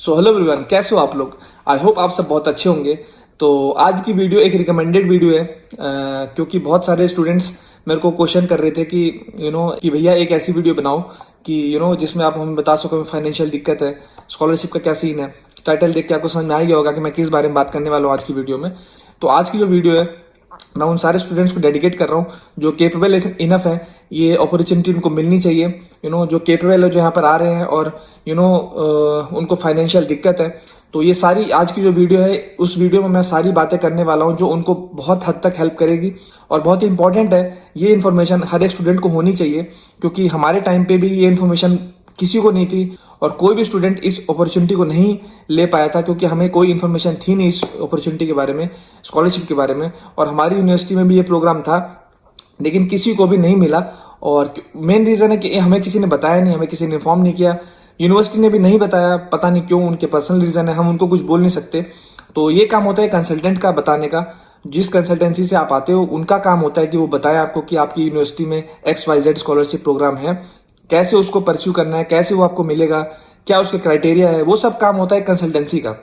So hello everyone, कैसे हो आप लोग। आई होप आप सब बहुत अच्छे होंगे। तो आज की वीडियो एक रिकमेंडेड वीडियो है क्योंकि बहुत सारे स्टूडेंट्स मेरे को क्वेश्चन कर रहे थे कि कि भैया एक ऐसी वीडियो बनाओ कि जिसमें आप हमें बता सको फाइनेंशियल दिक्कत है, स्कॉलरशिप का क्या सीन है। टाइटल देख के आपको समझ में आ गया होगा कि मैं किस बारे में बात करने वाला हूँ आज की वीडियो में। तो आज की जो वीडियो है मैं उन सारे स्टूडेंट्स को डेडिकेट कर रहा हूँ जो केपेबल इनफ है, ये अपॉर्चुनिटी उनको मिलनी चाहिए। जो केपेबल है, जो यहाँ पर आ रहे हैं और उनको फाइनेंशियल दिक्कत है। तो ये सारी आज की जो वीडियो है, उस वीडियो में मैं सारी बातें करने वाला हूँ जो उनको बहुत हद तक हेल्प करेगी और बहुत ही इंपॉर्टेंट है। ये इन्फॉर्मेशन हर एक स्टूडेंट को होनी चाहिए क्योंकि हमारे टाइम पे भी ये इन्फॉर्मेशन किसी को नहीं थी और कोई भी स्टूडेंट इस अपॉर्चुनिटी को नहीं ले पाया था क्योंकि हमें कोई इन्फॉर्मेशन थी नहीं इस अपॉर्चुनिटी के बारे में, स्कॉलरशिप के बारे में। और हमारी यूनिवर्सिटी में भी ये प्रोग्राम था लेकिन किसी को भी नहीं मिला। और मेन रीजन है कि हमें किसी ने बताया नहीं, हमें किसी ने इन्फॉर्म नहीं किया, यूनिवर्सिटी ने भी नहीं बताया। पता नहीं क्यों, उनके पर्सनल रीजन है, हम उनको कुछ बोल नहीं सकते। तो ये काम होता है कंसल्टेंट का बताने का। जिस कंसल्टेंसी से आप आते हो उनका काम होता है कि वो बताए आपको कि आपकी यूनिवर्सिटी में XYZ स्कॉलरशिप प्रोग्राम है, कैसे उसको परस्यू करना है, कैसे वो आपको मिलेगा, क्या उसके क्राइटेरिया है। वो सब काम होता है कंसल्टेंसी का।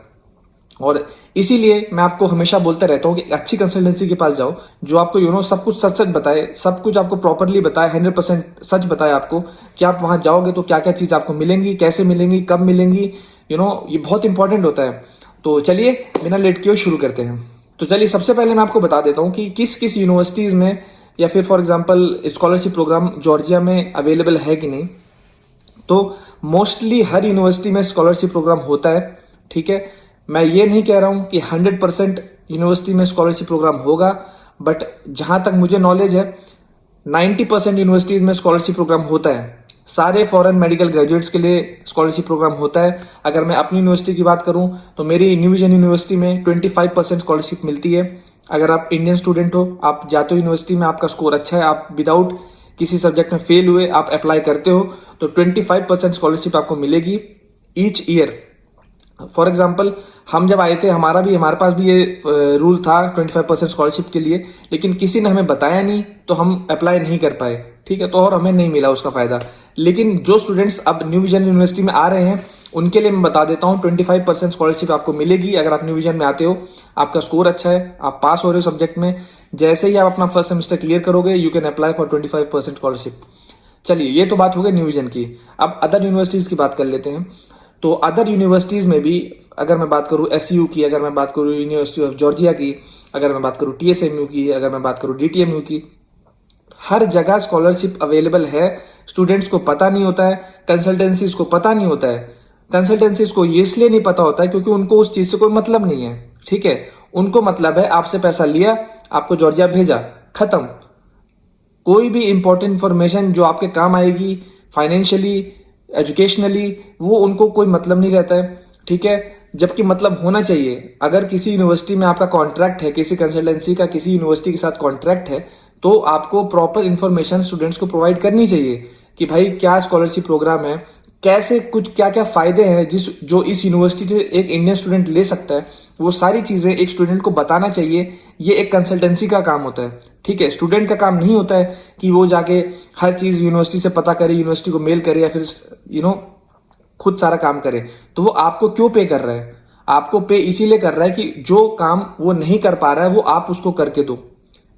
और इसीलिए मैं आपको हमेशा बोलता रहता हूँ कि अच्छी कंसल्टेंसी के पास जाओ जो आपको सब कुछ सच सच बताए, सब कुछ आपको प्रॉपरली बताए, 100% सच बताए आपको कि आप वहां जाओगे तो क्या क्या चीज आपको मिलेंगी, कैसे मिलेंगी, कब मिलेंगी। ये बहुत इंपॉर्टेंट होता है। तो चलिए बिना लेट किए शुरू करते हैं। तो चलिए सबसे पहले मैं आपको बता देता हूँ कि किस किस यूनिवर्सिटीज में या फिर for example scholarship programme Georgia में अवेलेबल है कि नहीं। तो मोस्टली हर यूनिवर्सिटी में स्कॉलरशिप प्रोग्राम होता है, ठीक है। मैं ये नहीं कह रहा हूं कि 100% यूनिवर्सिटी में स्कॉलरशिप प्रोग्राम होगा, बट जहां तक मुझे नॉलेज है 90% यूनिवर्सिटीज में स्कॉलरशिप प्रोग्राम होता है। सारे फॉरेन मेडिकल ग्रेजुएट्स के लिए स्कॉलरशिप प्रोग्राम होता है। अगर मैं अपनी यूनिवर्सिटी की बात करूं तो मेरी न्यू विजन यूनिवर्सिटी में 25% स्कॉलरशिप मिलती है। अगर आप इंडियन स्टूडेंट हो, आप जाते हो यूनिवर्सिटी में, आपका स्कोर अच्छा है, आप विदाउट किसी सब्जेक्ट में फेल हुए आप अप्लाई करते हो तो 25% स्कॉलरशिप आपको मिलेगी ईच ईयर। फॉर एग्जाम्पल हम जब आए थे हमारे पास भी ये रूल था 25% स्कॉलरशिप के लिए, लेकिन किसी ने हमें बताया नहीं तो हम अप्लाई नहीं कर पाए, ठीक है। तो और हमें नहीं मिला उसका फायदा। लेकिन जो स्टूडेंट्स अब न्यू विजन यूनिवर्सिटी में आ रहे हैं उनके लिए मैं बता देता हूँ 25% स्कॉलरशिप आपको मिलेगी। अगर आप न्यू विजन में आते हो, आपका स्कोर अच्छा है, आप पास हो रहे हो सब्जेक्ट में, जैसे ही आप अपना फर्स्ट सेमेस्टर क्लियर करोगे you can apply for 25% scholarship. चलिए ये तो बात हो गई न्यू विजन की। अब अदर यूनिवर्सिटीज की बात कर लेते हैं। तो अदर यूनिवर्सिटीज में भी अगर मैं बात करूं SU की, अगर मैं बात करूं यूनिवर्सिटी ऑफ जॉर्जिया की, अगर मैं बात करूं TSMU की, अगर मैं बात करूं DTMU की, हर जगह स्कॉलरशिप अवेलेबल है। स्टूडेंट्स को पता नहीं होता है, कंसल्टेंसीज को पता नहीं होता है। कंसल्टेंसीज को इसलिए नहीं पता होता है क्योंकि उनको उस चीज से कोई मतलब नहीं है, ठीक है। उनको मतलब है आपसे पैसा लिया, आपको जॉर्जिया भेजा, खत्म। कोई भी इंपॉर्टेंट इंफॉर्मेशन जो आपके काम आएगी फाइनेंशियली, एजुकेशनली, वो उनको कोई मतलब नहीं रहता है, ठीक है। जबकि मतलब होना चाहिए। अगर किसी यूनिवर्सिटी में आपका कॉन्ट्रैक्ट है, किसी कंसल्टेंसी का किसी यूनिवर्सिटी के साथ कॉन्ट्रैक्ट है, तो आपको प्रॉपर इंफॉर्मेशन स्टूडेंट्स को प्रोवाइड करनी चाहिए कि भाई क्या स्कॉलरशिप प्रोग्राम है, कैसे कुछ क्या क्या फायदे हैं जो इस यूनिवर्सिटी से एक इंडियन स्टूडेंट ले सकता है। वो सारी चीजें एक स्टूडेंट को बताना चाहिए। ये एक कंसल्टेंसी का काम होता है, ठीक है। स्टूडेंट का काम नहीं होता है कि वो जाके हर चीज यूनिवर्सिटी से पता करे, यूनिवर्सिटी को मेल करे या फिर खुद सारा काम करे। तो वो आपको क्यों पे कर रहा है? आपको पे इसीलिए कर रहा है कि जो काम वो नहीं कर पा रहा है वो आप उसको करके दो,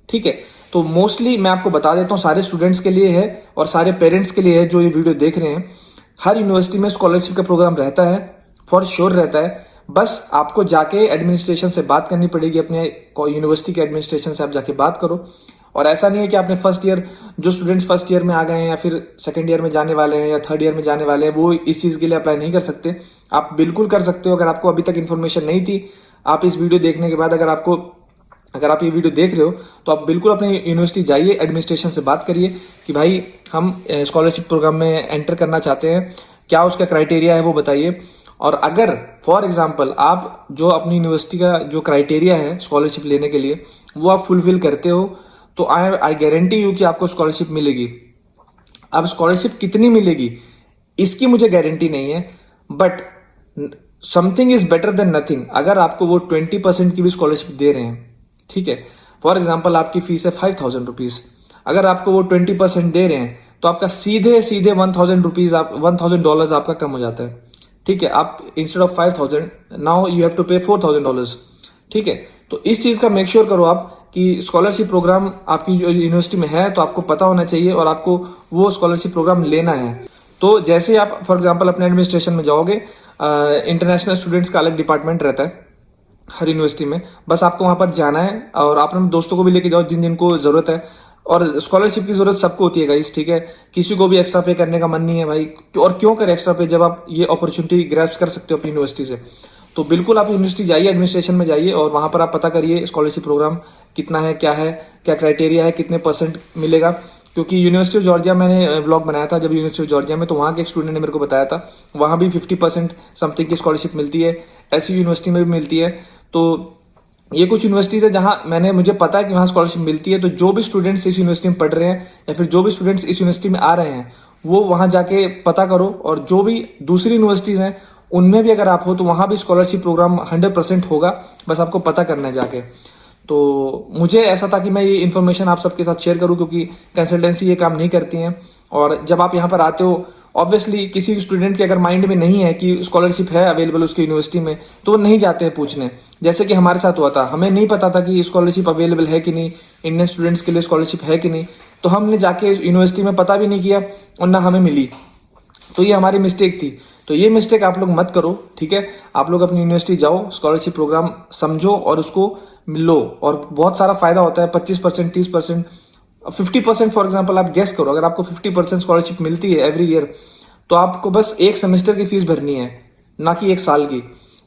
ठीक है। तो मोस्टली मैं आपको बता देता हूँ सारे स्टूडेंट्स के लिए है और सारे पेरेंट्स के लिए है जो ये वीडियो देख रहे हैं। हर यूनिवर्सिटी में स्कॉलरशिप का प्रोग्राम रहता है, फॉर श्योर रहता है। बस आपको जाके एडमिनिस्ट्रेशन से बात करनी पड़ेगी, अपने यूनिवर्सिटी के एडमिनिस्ट्रेशन से आप जाके बात करो। और ऐसा नहीं है कि आपने फर्स्ट ईयर, जो स्टूडेंट्स फर्स्ट ईयर में आ गए हैं या फिर सेकंड ईयर में जाने वाले हैं या थर्ड ईयर में जाने वाले हैं, वो इस चीज के लिए अप्लाई नहीं कर सकते। आप बिल्कुल कर सकते हो। अगर आपको अभी तक इन्फॉर्मेशन नहीं थी, आप इस वीडियो देखने के बाद अगर आप ये वीडियो देख रहे हो तो आप बिल्कुल अपने यूनिवर्सिटी जाइए, एडमिनिस्ट्रेशन से बात करिए कि भाई हम स्कॉलरशिप प्रोग्राम में एंटर करना चाहते हैं, क्या उसका क्राइटेरिया है वो बताइए। और अगर फॉर एग्जाम्पल आप जो अपनी यूनिवर्सिटी का जो क्राइटेरिया है स्कॉलरशिप लेने के लिए वो आप फुलफिल करते हो तो आई गारंटी यू कि आपको स्कॉलरशिप मिलेगी। अब स्कॉलरशिप कितनी मिलेगी इसकी मुझे गारंटी नहीं है, but something is better than nothing. अगर आपको वो 20% की भी स्कॉलरशिप दे रहे हैं, ठीक है। फॉर एग्जाम्पल आपकी फीस है 5000 रुपीज, अगर आपको वो 20% दे रहे हैं तो आपका सीधे $1000 आपका कम हो जाता है, ठीक है, आप instead of $5,000 now you have to pay $4,000, ठीक है। तो इस चीज का मेक श्योर करो आप कि स्कॉलरशिप प्रोग्राम आपकी जो यूनिवर्सिटी में है तो आपको पता होना चाहिए और आपको वो स्कॉलरशिप प्रोग्राम लेना है। तो जैसे आप फॉर एग्जांपल अपने एडमिनिस्ट्रेशन में जाओगे, इंटरनेशनल स्टूडेंट्स का अलग डिपार्टमेंट रहता है हर यूनिवर्सिटी में, बस आपको वहां पर जाना है और आप अपने दोस्तों को भी लेके जाओ जिन जिनको जरूरत है। और स्कॉलरशिप की जरूरत सबको होती है गाइस, ठीक है, किसी को भी एक्स्ट्रा पे करने का मन नहीं है भाई, और क्यों करे एक्स्ट्रा पे जब आप ये अपॉर्चुनिटी ग्रैब्स कर सकते हो अपनी यूनिवर्सिटी से। तो बिल्कुल आप यूनिवर्सिटी जाइए, एडमिनिस्ट्रेशन में जाइए और वहां पर आप पता करिए स्कॉलरशिप प्रोग्राम कितना है, क्या क्राइटेरिया है, कितने % मिलेगा। क्योंकि यूनिवर्सिटी ऑफ जॉर्जिया मैंने व्लॉग बनाया था जब यूनिवर्सिटी ऑफ जॉर्जिया में, तो वहां के एक स्टूडेंट ने मेरे को बताया था वहां भी 50% समथिंग की स्कॉलरशिप मिलती है, ऐसी यूनिवर्सिटी में भी मिलती है। तो ये कुछ यूनिवर्सिटीज है जहां मुझे पता है कि वहां स्कॉलरशिप मिलती है। तो जो भी स्टूडेंट्स इस यूनिवर्सिटी में पढ़ रहे हैं या फिर जो भी स्टूडेंट्स इस यूनिवर्सिटी में आ रहे हैं वो वहां जाके पता करो, और जो भी दूसरी यूनिवर्सिटीज हैं उनमें भी अगर आप हो तो वहां भी स्कॉलरशिप प्रोग्राम 100% होगा, बस आपको पता करना है जाके। तो मुझे ऐसा था कि मैं ये इन्फॉर्मेशन आप सबके साथ शेयर करूं क्योंकि कंसल्टेंसी ये काम नहीं करती हैं। और जब आप यहाँ पर आते हो ऑब्वियसली किसी स्टूडेंट के अगर माइंड में नहीं है कि स्कॉलरशिप है अवेलेबल उसकी यूनिवर्सिटी में तो वो नहीं जाते हैं पूछने, जैसे कि हमारे साथ हुआ था। हमें नहीं पता था कि स्कॉलरशिप अवेलेबल है कि नहीं, इंडियन स्टूडेंट्स के लिए स्कॉलरशिप है कि नहीं, तो हमने जाके यूनिवर्सिटी में पता भी नहीं किया और ना हमें मिली। तो ये हमारी मिस्टेक थी। तो ये मिस्टेक आप लोग मत करो, ठीक है। आप लोग अपनी यूनिवर्सिटी जाओ, स्कॉलरशिप प्रोग्राम समझो और उसको लो, और बहुत सारा फायदा होता है। 25%, 30%, 50% फॉर एग्जाम्पल आप गेस करो, अगर आपको 50% स्कॉलरशिप मिलती है एवरी ईयर तो आपको बस एक सेमेस्टर की फीस भरनी है, ना कि एक साल की।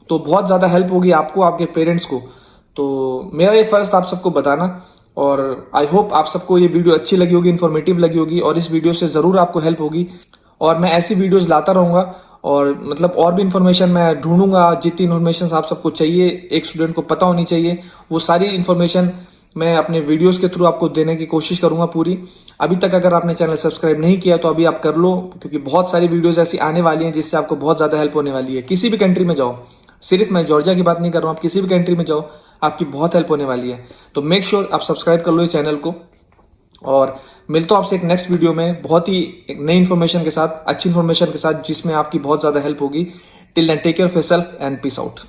तो बहुत ज्यादा हेल्प होगी आपको, आपके पेरेंट्स को। तो मेरा ये फर्ज था आप सबको बताना, और आई होप आप सबको ये वीडियो अच्छी लगी होगी, इन्फॉर्मेटिव लगी होगी, और इस वीडियो से जरूर आपको हेल्प होगी। और मैं ऐसी वीडियोस लाता रहूंगा, और मतलब और भी इन्फॉर्मेशन मैं ढूंढूंगा। जितनी इन्फॉर्मेशन आप सबको चाहिए, एक स्टूडेंट को पता होनी चाहिए, वो सारी इन्फॉर्मेशन मैं अपने वीडियोस के थ्रू आपको देने की कोशिश करूंगा पूरी। अभी तक अगर आपने चैनल सब्सक्राइब नहीं किया तो अभी आप कर लो, क्योंकि बहुत सारी वीडियोस ऐसी आने वाली हैं जिससे आपको बहुत ज्यादा हेल्प होने वाली है। किसी भी कंट्री में जाओ, सिर्फ मैं जॉर्जिया की बात नहीं कर रहा हूं, आप किसी भी कंट्री में जाओ आपकी बहुत हेल्प होने वाली है। तो मेक श्योर आप सब्सक्राइब कर लो इस चैनल को, और मिलता हूं आपसे एक नेक्स्ट वीडियो में बहुत ही एक नई इन्फॉर्मेशन के साथ, अच्छी इन्फॉर्मेशन के साथ, जिसमें आपकी बहुत ज्यादा हेल्प होगी। Till then take care of yourself and peace out.